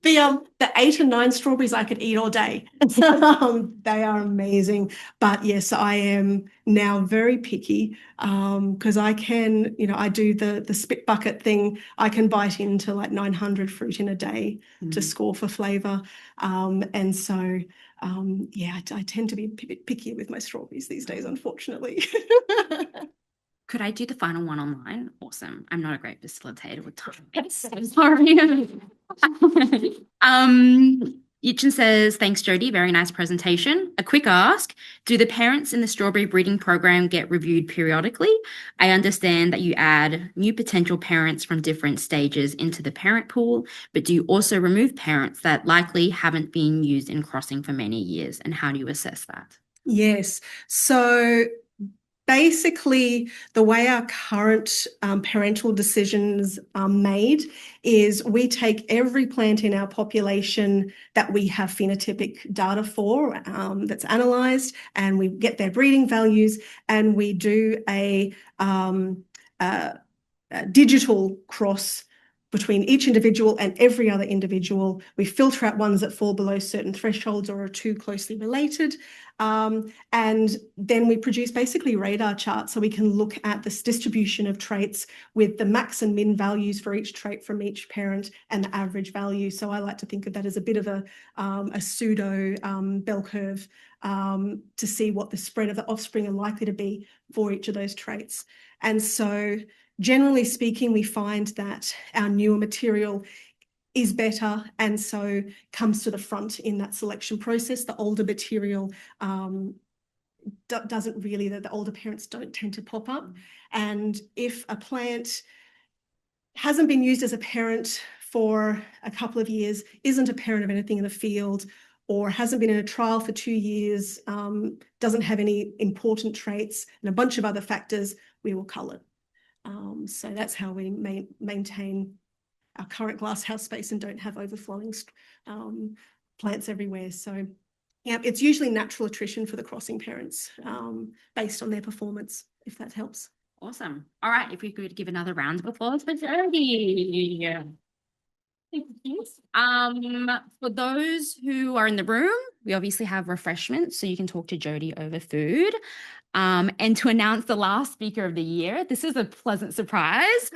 The 8 and 9 strawberries I could eat all day. They are amazing. But yes, I am now very picky because I can, I do the spit bucket thing. I can bite into like 900 fruit in a day to score for flavour. And so, yeah, I tend to be a bit pickier with my strawberries these days, unfortunately. Could I do the final one online? Awesome. I'm not a great facilitator with time. So sorry. Yichin says, thanks, Jodi. Very nice presentation. A quick ask. Do the parents in the strawberry breeding program get reviewed periodically? I understand that you add new potential parents from different stages into the parent pool, but do you also remove parents that likely haven't been used in crossing for many years? And how do you assess that? Yes. So basically, the way our current parental decisions are made is we take every plant in our population that we have phenotypic data for, that's analysed, and we get their breeding values, and we do a digital cross between each individual and every other individual. We filter out ones that fall below certain thresholds or are too closely related. And then we produce basically radar charts so we can look at this distribution of traits with the max and min values for each trait from each parent and the average value. So I like to think of that as a bit of a pseudo bell curve to see what the spread of the offspring are likely to be for each of those traits. And so generally speaking, we find that our newer material is better and so comes to the front in that selection process. The older material doesn't really, the older parents don't tend to pop up. And if a plant hasn't been used as a parent for a couple of years, isn't a parent of anything in the field, or hasn't been in a trial for 2 years, doesn't have any important traits and a bunch of other factors, we will cull it. So that's how we maintain our current glasshouse space and don't have overflowing plants everywhere. So yeah, it's usually natural attrition for the crossing parents based on their performance, if that helps. Awesome. All right, if we could give another round of applause for Jodi. For those who are in the room, we obviously have refreshments, so you can talk to Jodi over food. And to announce the last speaker of the year, this is a pleasant surprise,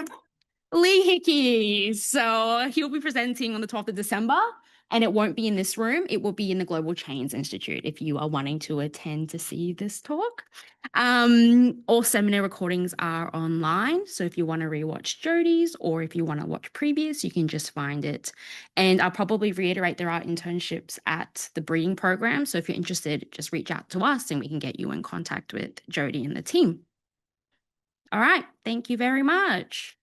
Lee Hickey. So he'll be presenting on the 12th of December, and it won't be in this room. It will be in the Global Chains Institute if you are wanting to attend to see this talk. All seminar recordings are online. So if you want to rewatch Jodi's or if you want to watch previous, you can just find it. And I'll probably reiterate there are internships at the breeding program. So if you're interested, just reach out to us and we can get you in contact with Jodi and the team. All right. Thank you very much.